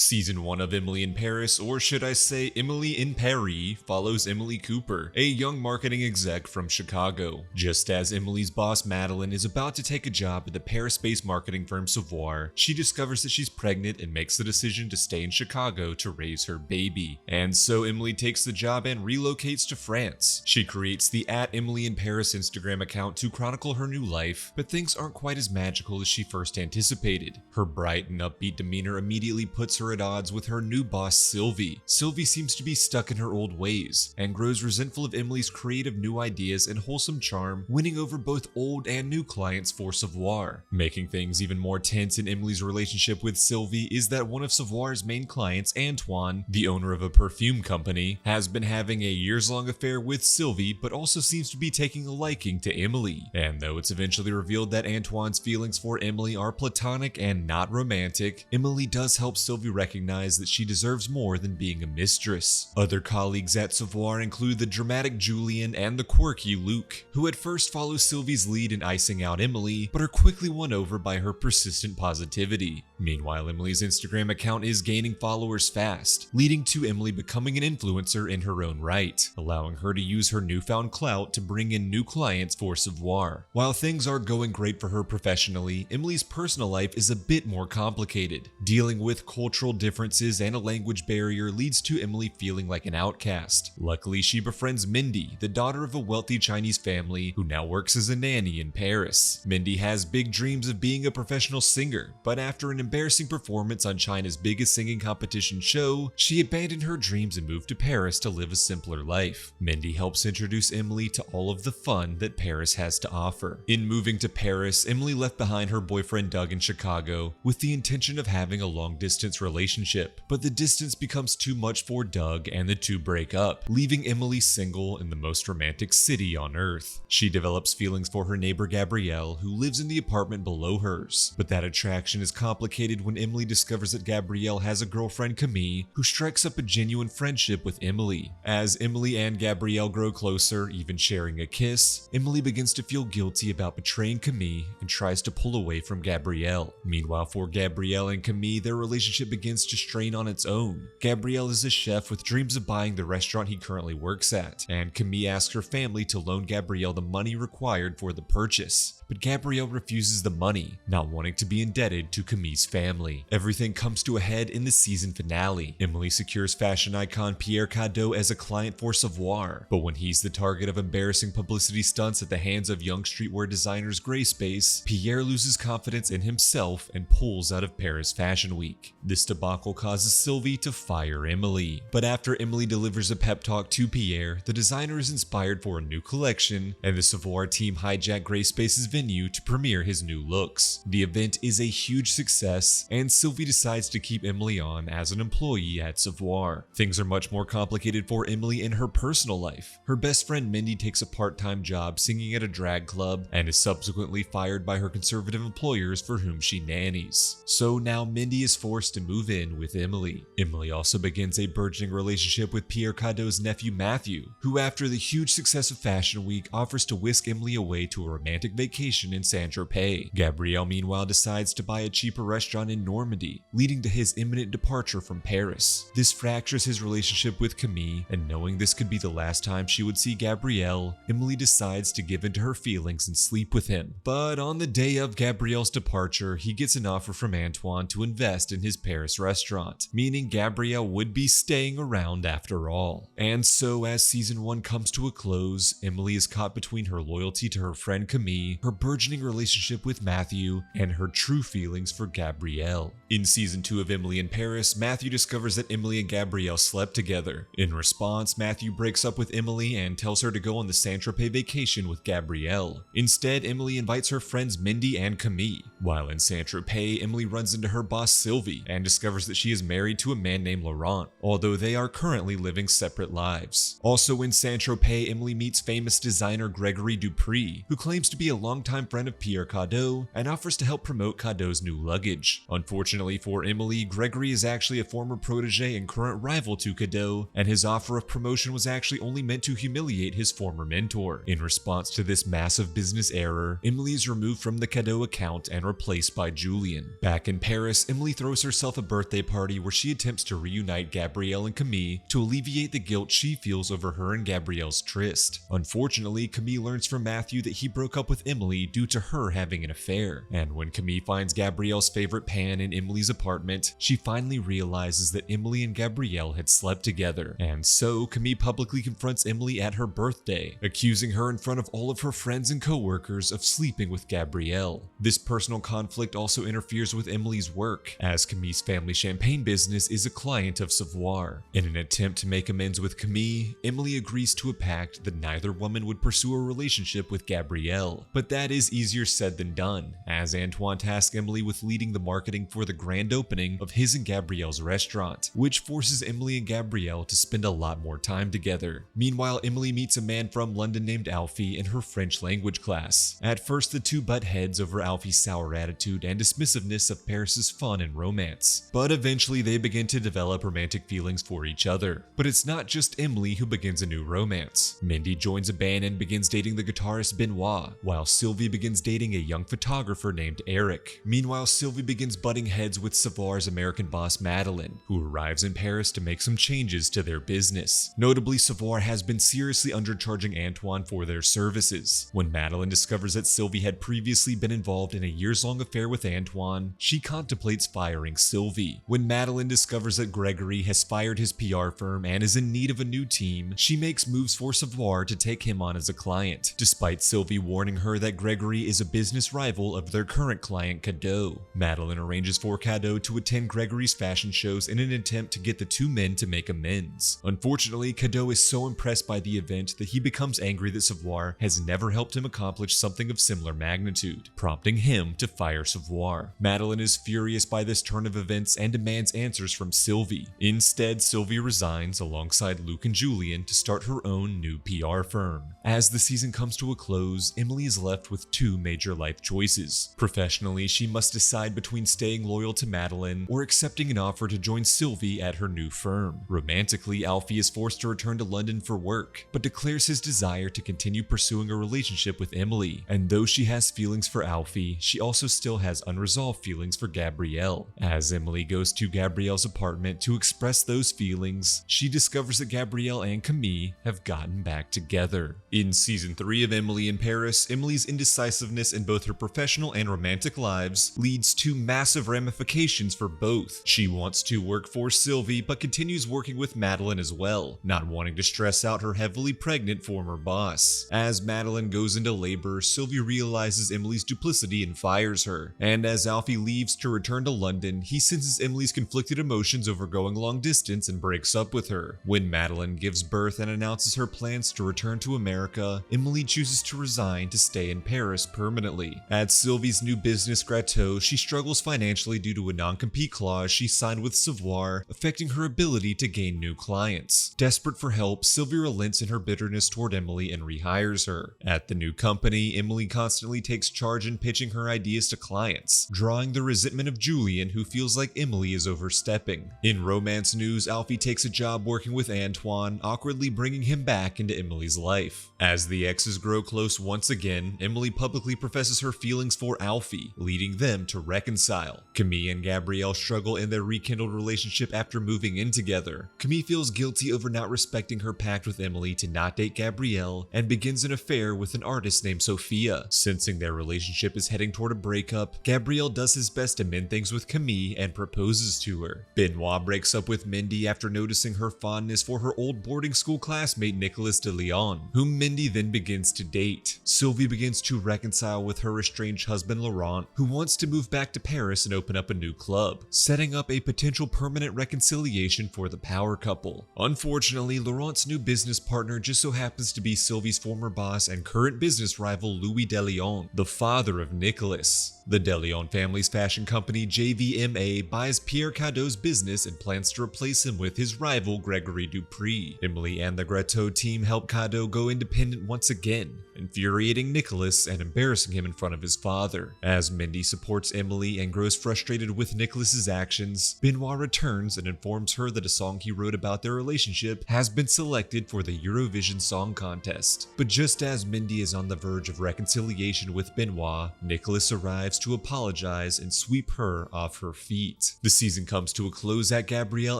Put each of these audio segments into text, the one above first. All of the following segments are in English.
Season 1 of Emily in Paris, or should I say Emily in Paris, follows Emily Cooper, a young marketing exec from Chicago. Just as Emily's boss Madeline is about to take a job at the Paris-based marketing firm Savoir, she discovers that she's pregnant and makes the decision to stay in Chicago to raise her baby. And so Emily takes the job and relocates to France. She creates the @EmilyInParis Instagram account to chronicle her new life, but things aren't quite as magical as she first anticipated. Her bright and upbeat demeanor immediately puts her at odds with her new boss Sylvie. Sylvie seems to be stuck in her old ways and grows resentful of Emily's creative new ideas and wholesome charm, winning over both old and new clients for Savoir. Making things even more tense in Emily's relationship with Sylvie is that one of Savoir's main clients, Antoine, the owner of a perfume company, has been having a years-long affair with Sylvie but also seems to be taking a liking to Emily. And though it's eventually revealed that Antoine's feelings for Emily are platonic and not romantic, Emily does help Sylvie recognize that she deserves more than being a mistress. Other colleagues at Savoir include the dramatic Julien and the quirky Luc, who at first follow Sylvie's lead in icing out Emily, but are quickly won over by her persistent positivity. Meanwhile, Emily's Instagram account is gaining followers fast, leading to Emily becoming an influencer in her own right, allowing her to use her newfound clout to bring in new clients for Savoir. While things are going great for her professionally, Emily's personal life is a bit more complicated. Dealing with cultural differences and a language barrier leads to Emily feeling like an outcast. Luckily, she befriends Mindy, the daughter of a wealthy Chinese family who now works as a nanny in Paris. Mindy has big dreams of being a professional singer, but after an embarrassing performance on China's biggest singing competition show, she abandoned her dreams and moved to Paris to live a simpler life. Mindy helps introduce Emily to all of the fun that Paris has to offer. In moving to Paris, Emily left behind her boyfriend Doug in Chicago with the intention of having a long-distance relationship, but the distance becomes too much for Doug and the two break up, leaving Emily single in the most romantic city on earth. She develops feelings for her neighbor Gabriel, who lives in the apartment below hers, but that attraction is complicated when Emily discovers that Gabriel has a girlfriend, Camille, who strikes up a genuine friendship with Emily. As Emily and Gabriel grow closer, even sharing a kiss, Emily begins to feel guilty about betraying Camille and tries to pull away from Gabriel. Meanwhile, for Gabriel and Camille, their relationship begins to strain on its own. Gabriel is a chef with dreams of buying the restaurant he currently works at, and Camille asks her family to loan Gabriel the money required for the purchase. But Gabriel refuses the money, not wanting to be indebted to Camille's family. Everything comes to a head in the season finale. Emily secures fashion icon Pierre Cadault as a client for Savoir, but when he's the target of embarrassing publicity stunts at the hands of young streetwear designers Grey Space, Pierre loses confidence in himself and pulls out of Paris Fashion Week. This debacle causes Sylvie to fire Emily. But after Emily delivers a pep talk to Pierre, the designer is inspired for a new collection, and the Savoir team hijack Grey Space's venue to premiere his new looks. The event is a huge success, and Sylvie decides to keep Emily on as an employee at Savoir. Things are much more complicated for Emily in her personal life. Her best friend Mindy takes a part-time job singing at a drag club and is subsequently fired by her conservative employers for whom she nannies. So now Mindy is forced to move in with Emily. Emily also begins a burgeoning relationship with Pierre Cadault's nephew Mathieu, who after the huge success of Fashion Week offers to whisk Emily away to a romantic vacation in Saint-Tropez. Gabriel meanwhile decides to buy a cheaper restaurant in Normandy, leading to his imminent departure from Paris. This fractures his relationship with Camille, and knowing this could be the last time she would see Gabriel, Emily decides to give in to her feelings and sleep with him. But on the day of Gabriel's departure, he gets an offer from Antoine to invest in his Paris restaurant, meaning Gabriel would be staying around after all. And so as season 1 comes to a close, Emily is caught between her loyalty to her friend Camille, her burgeoning relationship with Mathieu, and her true feelings for Gabriel. In season 2 of Emily in Paris, Mathieu discovers that Emily and Gabriel slept together. In response, Mathieu breaks up with Emily and tells her to go on the Saint-Tropez vacation with Gabriel. Instead, Emily invites her friends Mindy and Camille. While in Saint-Tropez, Emily runs into her boss Sylvie and discovers that she is married to a man named Laurent, although they are currently living separate lives. Also in Saint-Tropez, Emily meets famous designer Gregory Dupree, who claims to be a longtime friend of Pierre Cadault and offers to help promote Cadault's new luggage. Unfortunately, Unfortunately for Emily, Gregory is actually a former protege and current rival to Cadault, and his offer of promotion was actually only meant to humiliate his former mentor. In response to this massive business error, Emily is removed from the Cadault account and replaced by Julien. Back in Paris, Emily throws herself a birthday party where she attempts to reunite Gabriel and Camille to alleviate the guilt she feels over her and Gabriel's tryst. Unfortunately, Camille learns from Mathieu that he broke up with Emily due to her having an affair, and when Camille finds Gabriel's favorite pan in Emily's apartment, she finally realizes that Emily and Gabriel had slept together, and so Camille publicly confronts Emily at her birthday, accusing her in front of all of her friends and co-workers of sleeping with Gabriel. This personal conflict also interferes with Emily's work, as Camille's family champagne business is a client of Savoir. In an attempt to make amends with Camille, Emily agrees to a pact that neither woman would pursue a relationship with Gabriel, but that is easier said than done, as Antoine tasks Emily with leading the marketing for the grand opening of his and Gabriel's restaurant, which forces Emily and Gabriel to spend a lot more time together. Meanwhile, Emily meets a man from London named Alfie in her French language class. At first, the two butt heads over Alfie's sour attitude and dismissiveness of Paris's fun and romance, but eventually they begin to develop romantic feelings for each other. But it's not just Emily who begins a new romance. Mindy joins a band and begins dating the guitarist Benoit, while Sylvie begins dating a young photographer named Eric. Meanwhile, Sylvie begins butting heads with Savoir's American boss Madeline, who arrives in Paris to make some changes to their business. Notably, Savoir has been seriously undercharging Antoine for their services. When Madeline discovers that Sylvie had previously been involved in a years-long affair with Antoine, she contemplates firing Sylvie. When Madeline discovers that Gregory has fired his PR firm and is in need of a new team, she makes moves for Savoir to take him on as a client, despite Sylvie warning her that Gregory is a business rival of their current client Cadault. Madeline arranges for Cadault to attend Gregory's fashion shows in an attempt to get the two men to make amends. Unfortunately, Cadault is so impressed by the event that he becomes angry that Savoir has never helped him accomplish something of similar magnitude, prompting him to fire Savoir. Madeline is furious by this turn of events and demands answers from Sylvie. Instead, Sylvie resigns alongside Luc and Julien to start her own new PR firm. As the season comes to a close, Emily is left with two major life choices. Professionally, she must decide between staying loyal to Madeline or accepting an offer to join Sylvie at her new firm. Romantically, Alfie is forced to return to London for work, but declares his desire to continue pursuing a relationship with Emily. And though she has feelings for Alfie, she also still has unresolved feelings for Gabriel. As Emily goes to Gabriel's apartment to express those feelings, she discovers that Gabriel and Camille have gotten back together. In season 3 of Emily in Paris, Emily's indecisiveness in both her professional and romantic lives leads to massive ramifications for both. She wants to work for Sylvie, but continues working with Madeline as well, not wanting to stress out her heavily pregnant former boss. As Madeline goes into labor, Sylvie realizes Emily's duplicity and fires her. And as Alfie leaves to return to London, he senses Emily's conflicted emotions over going long distance and breaks up with her. When Madeline gives birth and announces her plans to return to America, Emily chooses to resign to stay in Paris permanently. At Sylvie's new business Cadault, she struggles financially due to a non-compete clause she signed with Savoir, affecting her ability to gain new clients. Desperate for help, Sylvie relents in her bitterness toward Emily and rehires her. At the new company, Emily constantly takes charge in pitching her ideas to clients, drawing the resentment of Julien, who feels like Emily is overstepping. In romance news, Alfie takes a job working with Antoine, awkwardly bringing him back into Emily's life. As the exes grow close once again, Emily publicly professes her feelings for Alfie, leading them to reconcile. Camille and Gabriel struggle in their rekindled relationship after moving in together. Camille feels guilty over not respecting her pact with Emily to not date Gabriel and begins an affair with an artist named Sophia. Sensing their relationship is heading toward a breakup, Gabriel does his best to mend things with Camille and proposes to her. Benoit breaks up with Mindy after noticing her fondness for her old boarding school classmate Nicolas de Leon, whom Mindy then begins to date. Sylvie begins to reconcile with her estranged husband Laurent, who wants to move back to Paris and open up a new club, setting up a potential permanent reconciliation for the power couple. Unfortunately, Laurent's new business partner just so happens to be Sylvie's former boss and current business rival Louis de Leon, the father of Nicolas. The DeLeon family's fashion company JVMA buys Pierre Cadault's business and plans to replace him with his rival Gregory Dupree. Emily and the Gretteau team help Cadault go independent once again, infuriating Nicholas and embarrassing him in front of his father. As Mindy supports Emily and grows frustrated with Nicholas's actions, Benoit returns and informs her that a song he wrote about their relationship has been selected for the Eurovision Song Contest. But just as Mindy is on the verge of reconciliation with Benoit, Nicholas arrives to apologize and sweep her off her feet. The season comes to a close at Gabriel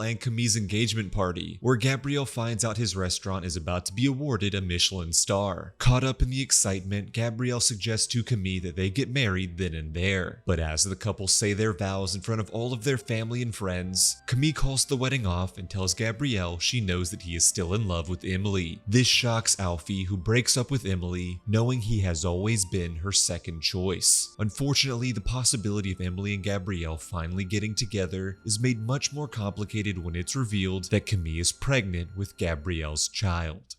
and Camille's engagement party, where Gabriel finds out his restaurant is about to be awarded a Michelin star. Caught up in the excitement, Gabriel suggests to Camille that they get married then and there. But as the couple say their vows in front of all of their family and friends, Camille calls the wedding off and tells Gabriel she knows that he is still in love with Emily. This shocks Alfie, who breaks up with Emily, knowing he has always been her second choice. Unfortunately, the possibility of Emily and Gabriel finally getting together is made much more complicated when it's revealed that Camille is pregnant with Gabriel's child.